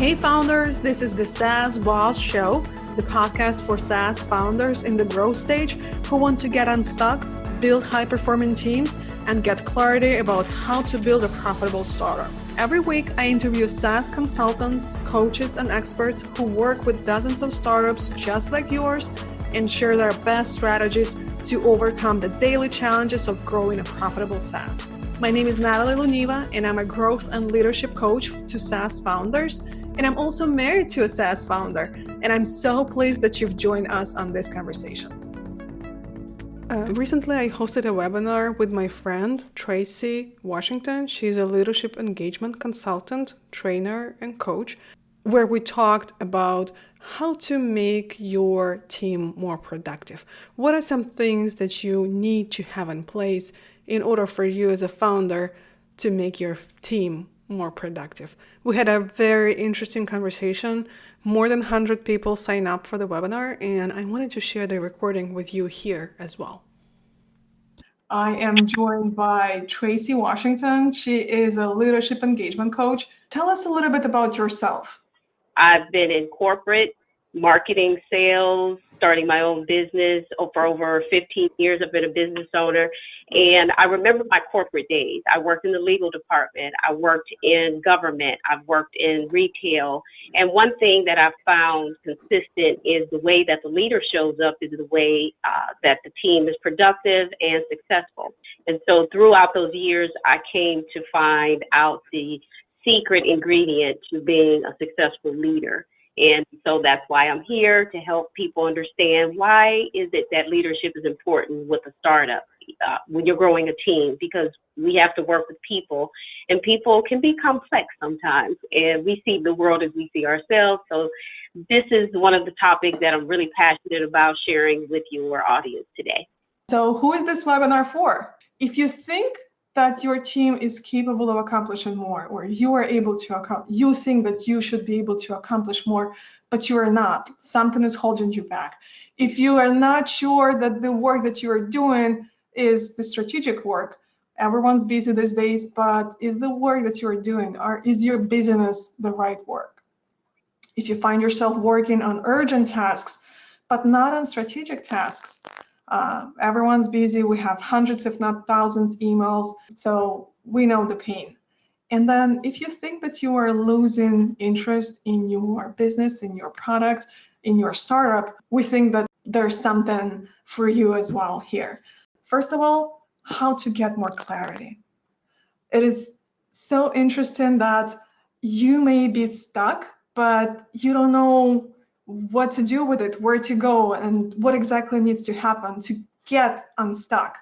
Hey founders, this is the SaaS Boss Show, the podcast for SaaS founders in the growth stage who want to get unstuck, build high-performing teams, and get clarity about how to build a profitable startup. Every week, I interview SaaS consultants, coaches, and experts who work with dozens of startups just like yours and share their best strategies to overcome the daily challenges of growing a profitable SaaS. My name is Natalie Luneva, and I'm a growth and leadership coach to SaaS founders. And I'm also married to a SaaS founder. And I'm so pleased that you've joined us on this conversation. Recently, I hosted a webinar with my friend, Tracy Washington. She's a leadership engagement consultant, trainer, and coach, where we talked about how to make your team more productive. What are some things that you need to have in place in order for you as a founder to make your team more productive? We had a very interesting conversation. More than 100 people signed up for the webinar, and I wanted to share the recording with you here as well. I am joined by Tracy Washington. She is a leadership engagement coach. Tell us a little bit about yourself. I've been in corporate marketing, sales, starting my own business for over 15 years. I've been a business owner, and I remember my corporate days. I worked in the legal department. I worked in government. I've worked in retail. And one thing that I've found consistent is the way that the leader shows up is the way that the team is productive and successful. And so throughout those years, I came to find out the secret ingredient to being a successful leader. And so that's why I'm here, to help people understand why is it that leadership is important with a startup when you're growing a team, because we have to work with people, and people can be complex sometimes, and we see the world as we see ourselves. So this is one of the topics that I'm really passionate about sharing with your audience today. So who is this webinar for? If you think that your team is capable of accomplishing more, or you are able to you think that you should be able to accomplish more, but you are not. Something is holding you back. If you are not sure that the work that you are doing is the strategic work, everyone's busy these days, but is the work that you are doing, or is your business the right work? If you find yourself working on urgent tasks, but not on strategic tasks, everyone's busy. We have hundreds, if not thousands, emails, so we know the pain. And then if you think that you are losing interest in your business, in your product, in your startup, we think that there's something for you as well here. First of all, how to get more clarity. It is so interesting that you may be stuck, but you don't know what to do with it, where to go, and what exactly needs to happen to get unstuck.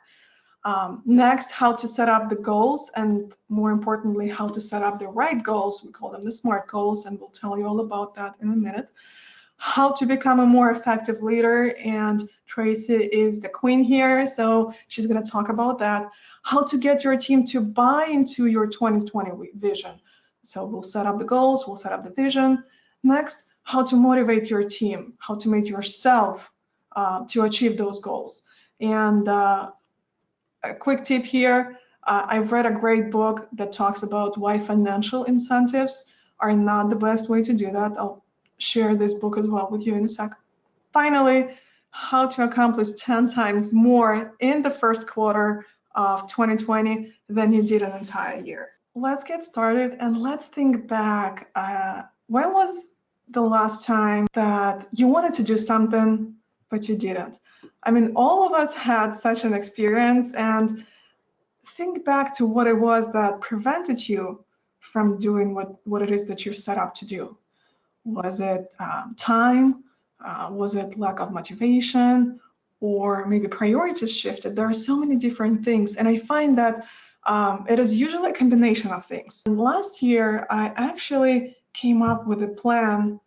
Next, how to set up the goals, and more importantly, how to set up the right goals. We call them the SMART goals, and we'll tell you all about that in a minute. How to become a more effective leader, and Tracy is the queen here, so she's going to talk about that. How to get your team to buy into your 2020 vision. So we'll set up the goals, we'll set up the vision. Next, how to motivate your team, how to make yourself to achieve those goals. And a quick tip here, I've read a great book that talks about why financial incentives are not the best way to do that. I'll share this book as well with you in a sec. Finally, how to accomplish 10 times more in the first quarter of 2020 than you did an entire year. Let's get started, and let's think back. When was the last time that you wanted to do something but you didn't? I mean, all of us had such an experience, and think back to what it was that prevented you from doing what it is that you're set up to do. Was it time? Was it lack of motivation? Or maybe priorities shifted? There are so many different things, and I find that it is usually a combination of things. And last year, I actually came up with a plan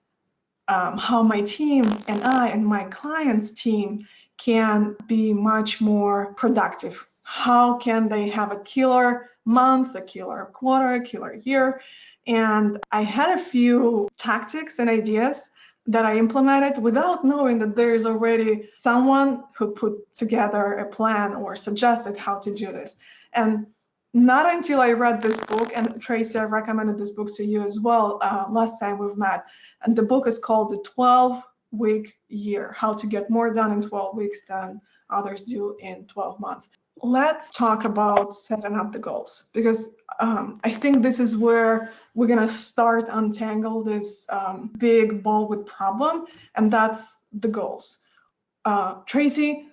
how my team and I and my clients' team can be much more productive. How can they have a killer month, a killer quarter, a killer year? And I had a few tactics and ideas that I implemented without knowing that there is already someone who put together a plan or suggested how to do this. And not until I read this book, and Tracy, I recommended this book to you as well last time we've met, and the book is called The 12-Week Year, How to Get More Done in 12 Weeks Than Others Do in 12 Months. Let's talk about setting up the goals, because I think this is where we're going to start untangle this big ball with problem, and that's the goals. Tracy,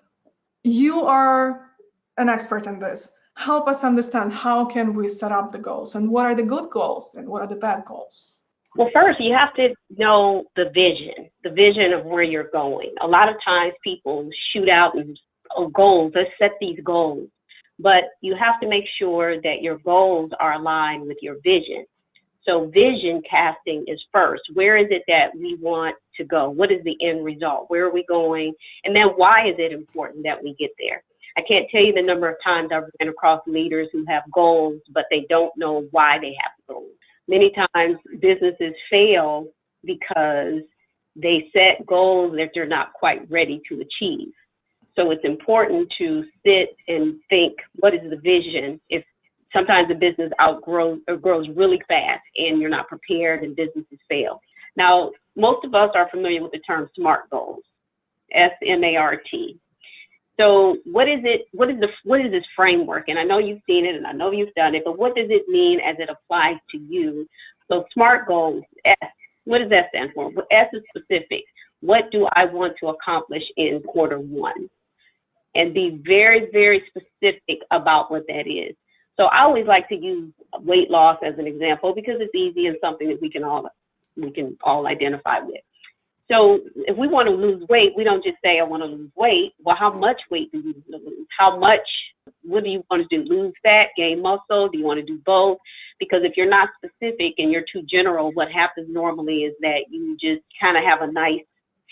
you are an expert in this. Help us understand, how can we set up the goals, and what are the good goals and what are the bad goals? Well, first, you have to know the vision of where you're going. A lot of times people shoot out and goals, let's set these goals, but you have to make sure that your goals are aligned with your vision. So vision casting is first. Where is it that we want to go? What is the end result? Where are we going? And then why is it important that we get there? I can't tell you the number of times I've ran across leaders who have goals, but they don't know why they have goals. Many times businesses fail because they set goals that they're not quite ready to achieve. So it's important to sit and think, what is the vision? If sometimes the business grows really fast and you're not prepared and businesses fail. Now, most of us are familiar with the term SMART goals, SMART. So what is it? What is this framework? And I know you've seen it and I know you've done it, but what does it mean as it applies to you? So SMART goals, S, what does that stand for? S is specific. What do I want to accomplish in quarter one? And be very, very specific about what that is. So I always like to use weight loss as an example because it's easy and something that we can all identify with. So if we want to lose weight, we don't just say, I want to lose weight. Well, how much weight do you want to lose? What do you want to do? Lose fat, gain muscle? Do you want to do both? Because if you're not specific and you're too general, what happens normally is that you just kind of have a nice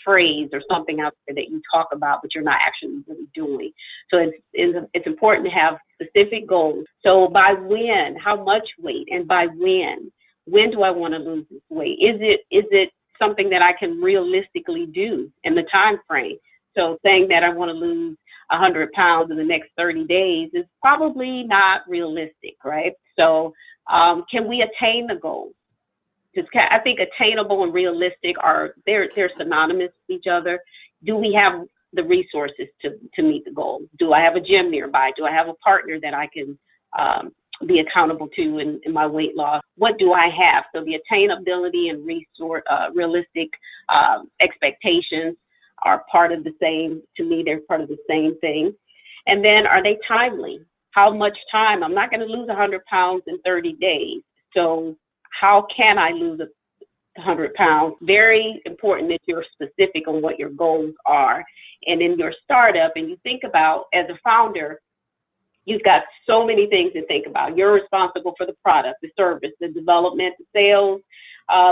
phrase or something out there that you talk about, but you're not actually really doing. So it's important to have specific goals. So by when, how much weight, and by when do I want to lose this weight? Is it something that I can realistically do in the time frame? So saying that I want to lose 100 pounds in the next 30 days is probably not realistic, right? So can we attain the goals? I think attainable and realistic they're synonymous with each other. Do we have the resources to meet the goals? Do I have a gym nearby? Do I have a partner that I can be accountable to in my weight loss? What do I have? So the attainability and realistic expectations are part of the same. To me, they're part of the same thing. And then, are they timely? How much time? I'm not going to lose 100 pounds in 30 days. So how can I lose 100 pounds? Very important that you're specific on what your goals are. And in your startup, and you think about, as a founder, you've got so many things to think about. You're responsible for the product, the service, the development, the sales,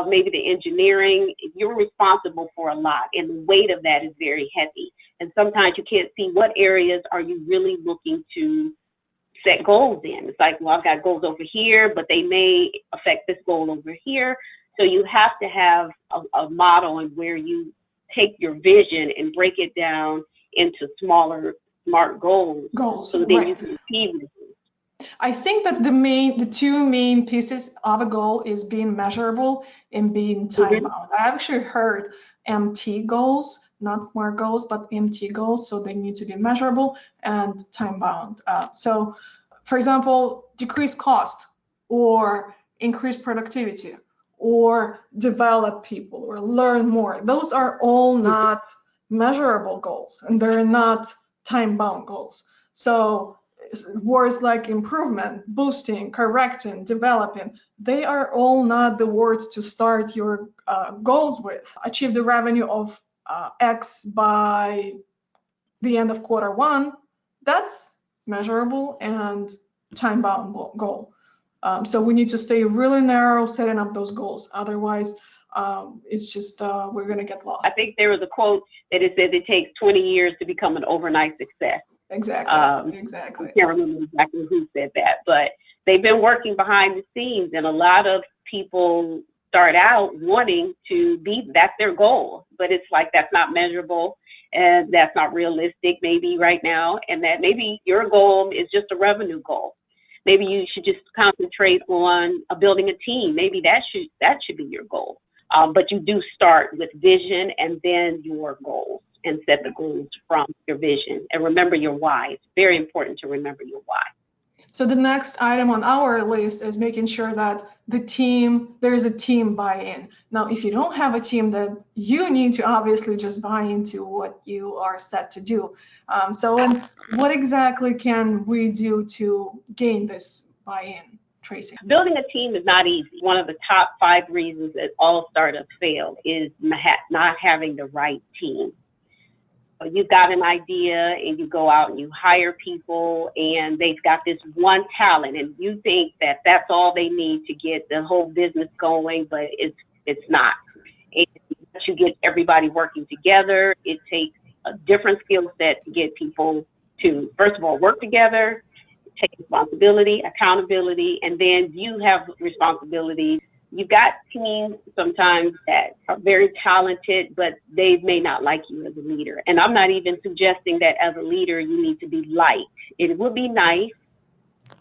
maybe the engineering. You're responsible for a lot, and the weight of that is very heavy. And sometimes you can't see what areas are you really looking to set goals in. It's like, well, I've got goals over here, but they may affect this goal over here. So you have to have a model in where you take your vision and break it down into smaller, SMART goals so that you can achieve it. I think that the two main pieces of a goal is being measurable and being time bound. I actually heard MT goals, not SMART goals, but MT goals. So they need to be measurable and time bound. So, for example, decrease cost or increase productivity or develop people or learn more. Those are all not measurable goals, and they're not time-bound goals. So words like improvement, boosting, correcting, developing, they are all not the words to start your goals with. Achieve the revenue of X by the end of quarter one, that's measurable and time-bound goal. So we need to stay really narrow setting up those goals. Otherwise, it's just we're going to get lost. I think there was a quote that it says it takes 20 years to become an overnight success. Exactly. Exactly. I can't remember exactly who said that, but they've been working behind the scenes, and a lot of people start out wanting to that's their goal, but it's like that's not measurable and that's not realistic maybe right now, and that maybe your goal is just a revenue goal. Maybe you should just concentrate on building a team. Maybe that should be your goal. But you do start with vision and then your goals, and set the goals from your vision. And remember your why. It's very important to remember your why. So the next item on our list is making sure that there is a team buy-in. Now, if you don't have a team, then you need to obviously just buy into what you are set to do. And what exactly can we do to gain this buy-in, Tracy? Building a team is not easy. One of the top 5 reasons that all startups fail is not having the right team. You've got an idea and you go out and you hire people and they've got this one talent and you think that that's all they need to get the whole business going, but it's not. And you get everybody working together. It takes a different skill set to get people to, first of all, work together, take responsibility, accountability, and then you have responsibility. You've got teams sometimes that are very talented, but they may not like you as a leader. And I'm not even suggesting that as a leader you need to be liked. It would be nice.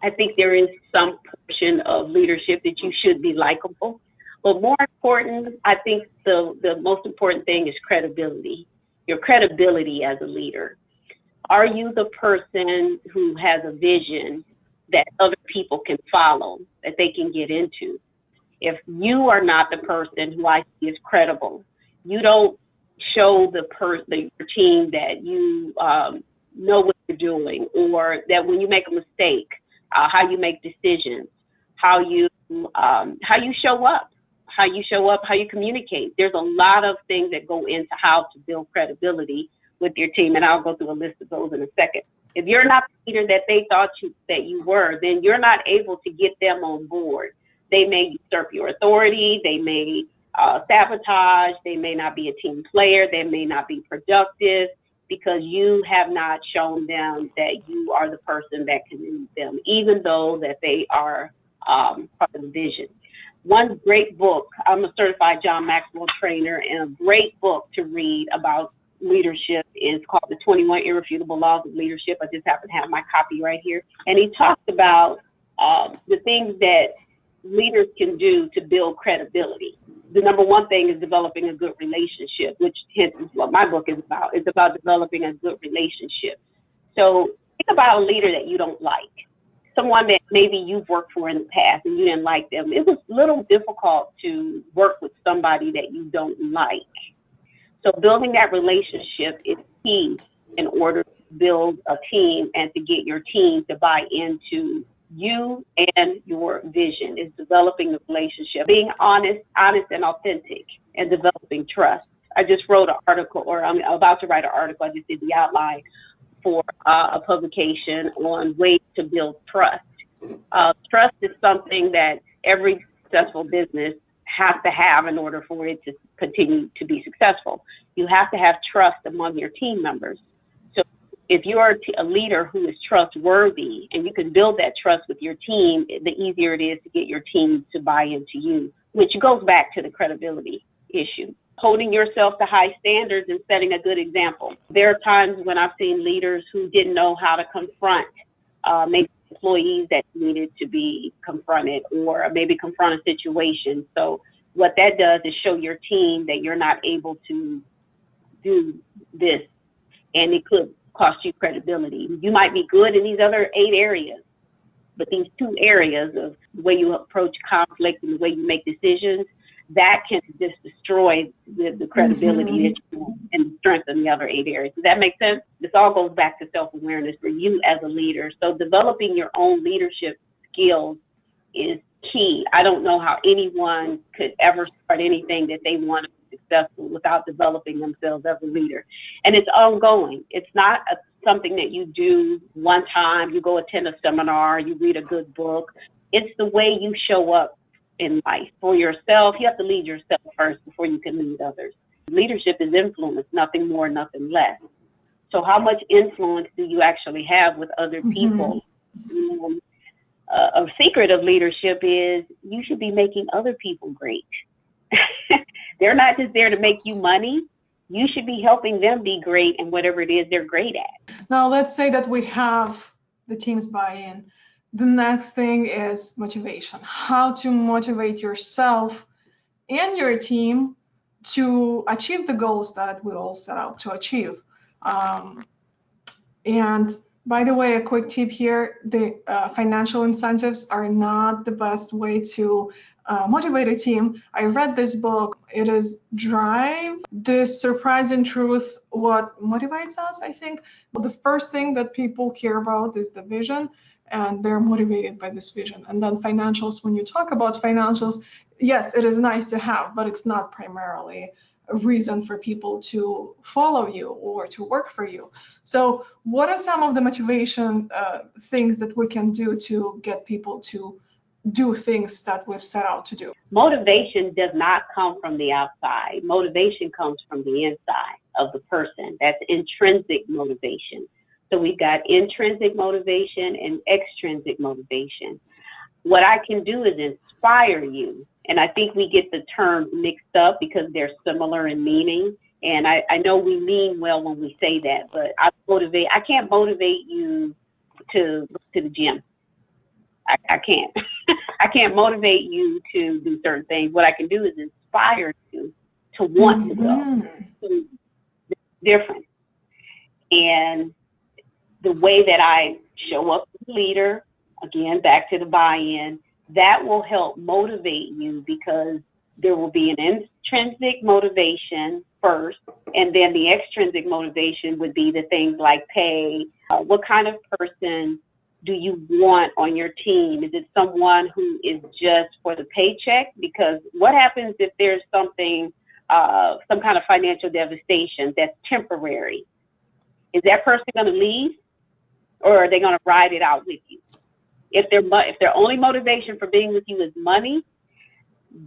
I think there is some portion of leadership that you should be likable. But more important, I think the most important thing is credibility. Your credibility as a leader. Are you the person who has a vision that other people can follow, that they can get into? If you are not the person who I see is credible, you don't show your team that you know what you're doing, or that when you make a mistake, how you make decisions, how you show up, how you communicate. There's a lot of things that go into how to build credibility with your team, and I'll go through a list of those in a second. If you're not the leader that they thought that you were, then you're not able to get them on board. They may usurp your authority. They may sabotage. They may not be a team player. They may not be productive because you have not shown them that you are the person that can lead them, even though that they are part of the vision. One great book, I'm a certified John Maxwell trainer, and a great book to read about leadership is called The 21 Irrefutable Laws of Leadership. I just happen to have my copy right here. And he talks about the things that leaders can do to build credibility. The number one thing is developing a good relationship, which hence is what my book is about. It's about developing a good relationship. So think about a leader that you don't like, someone that maybe you've worked for in the past and you didn't like them. It was a little difficult to work with somebody that you don't like. So building that relationship is key in order to build a team and to get your team to buy into you and your vision. Is developing the relationship, being honest and authentic, and developing trust. I just wrote an article, or I'm about to write an article. I just did the outline for a publication on ways to build trust. Trust is something that every successful business has to have in order for it to continue to be successful. You have to have trust among your team members. So if you are a leader who is trustworthy and you can build that trust with your team, the easier it is to get your team to buy into you, which goes back to the credibility issue. Holding yourself to high standards and setting a good example. There are times when I've seen leaders who didn't know how to confront maybe employees that needed to be confronted, or maybe confront a situation. So what that does is show your team that you're not able to do this, and it could cost you credibility. You might be good in these other 8 areas, but these 2 areas of the way you approach conflict and the way you make decisions, that can just destroy the credibility that you want and strengthen the other 8 areas. Does that make sense? This all goes back to self-awareness for you as a leader. So developing your own leadership skills is key. I don't know how anyone could ever start anything that they want to be successful without developing themselves as a leader. And it's ongoing. It's not something that you do one time, you go attend a seminar, you read a good book. It's the way you show up in life for yourself. You have to lead yourself first before you can lead others. Leadership is influence, nothing more, nothing less. So how much influence do you actually have with other people? A secret of leadership is you should be making other people great. They're not just there to make you money. You should be helping them be great in whatever it is they're great at. Now let's say that we have the team's buy-in. The next thing is motivation. How to motivate yourself and your team to achieve the goals that we all set out to achieve. And by the way, a quick tip here, the financial incentives are not the best way to motivate a team. I read this book. It is Drive, The Surprising Truth, What Motivates Us, I think. But the first thing that people care about is the vision, and they're motivated by this vision. And then financials, when you talk about financials, yes, it is nice to have, but it's not primarily a reason for people to follow you or to work for you. So what are some of the motivation things that we can do to get people to do things that we've set out to do? Motivation does not come from the outside. Motivation comes from the inside of the person. That's intrinsic motivation. So we've got intrinsic motivation and extrinsic motivation. What I can do is inspire you. And I think we get the terms mixed up because they're similar in meaning. And I know we mean well when we say that, but I can't motivate you to go to the gym. I can't. I can't motivate you to do certain things. What I can do is inspire you to want to go. It's different. And the way that I show up as a leader, again, back to the buy-in, that will help motivate you because there will be an intrinsic motivation first, and then the extrinsic motivation would be the things like pay. What kind of person do you want on your team? Is it someone who is just for the paycheck? Because what happens if there's something, some kind of financial devastation that's temporary? Is that person going to leave, or are they going to ride it out with you? If their only motivation for being with you is money,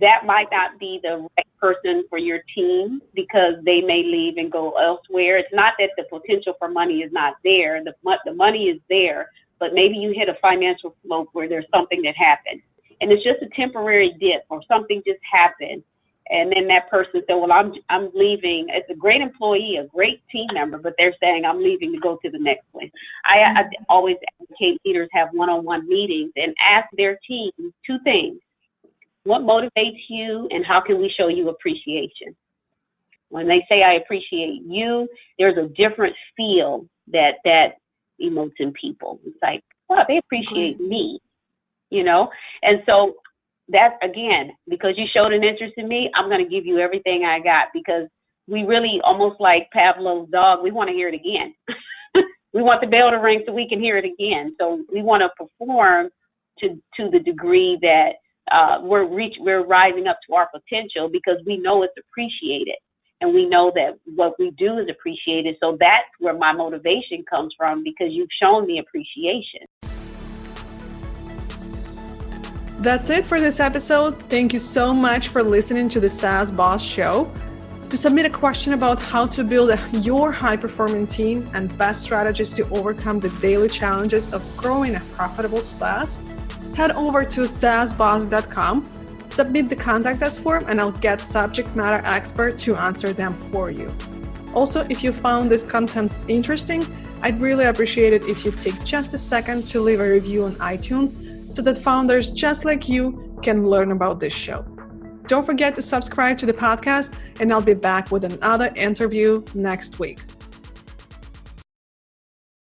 that might not be the right person for your team because they may leave and go elsewhere. It's not that the potential for money is not there. The money is there, but maybe you hit a financial slope where there's something that happened. And it's just a temporary dip or something just happened. And then that person said, well, I'm leaving. It's a great employee, a great team member, but they're saying I'm leaving to go to the next place. I always advocate leaders have one-on-one meetings and ask their team two things. What motivates you and how can we show you appreciation? When they say I appreciate you, there's a different feel that emotes in people. It's like, wow, they appreciate me, you know? And so that, again, because you showed an interest in me, I'm going to give you everything I got, because we really, almost like Pavlov's dog, we want to hear it again. We want the bell to ring so we can hear it again. So we want to perform to the degree that we're rising up to our potential, because we know it's appreciated. And we know that what we do is appreciated. So that's where my motivation comes from, because you've shown me appreciation. That's it for this episode. Thank you so much for listening to the SaaS Boss Show. To submit a question about how to build your high-performing team and best strategies to overcome the daily challenges of growing a profitable SaaS, head over to saasboss.com, submit the contact us form, and I'll get subject matter expert to answer them for you. Also, if you found this content interesting, I'd really appreciate it if you take just a second to leave a review on iTunes so that founders just like you can learn about this show. Don't forget to subscribe to the podcast, and I'll be back with another interview next week.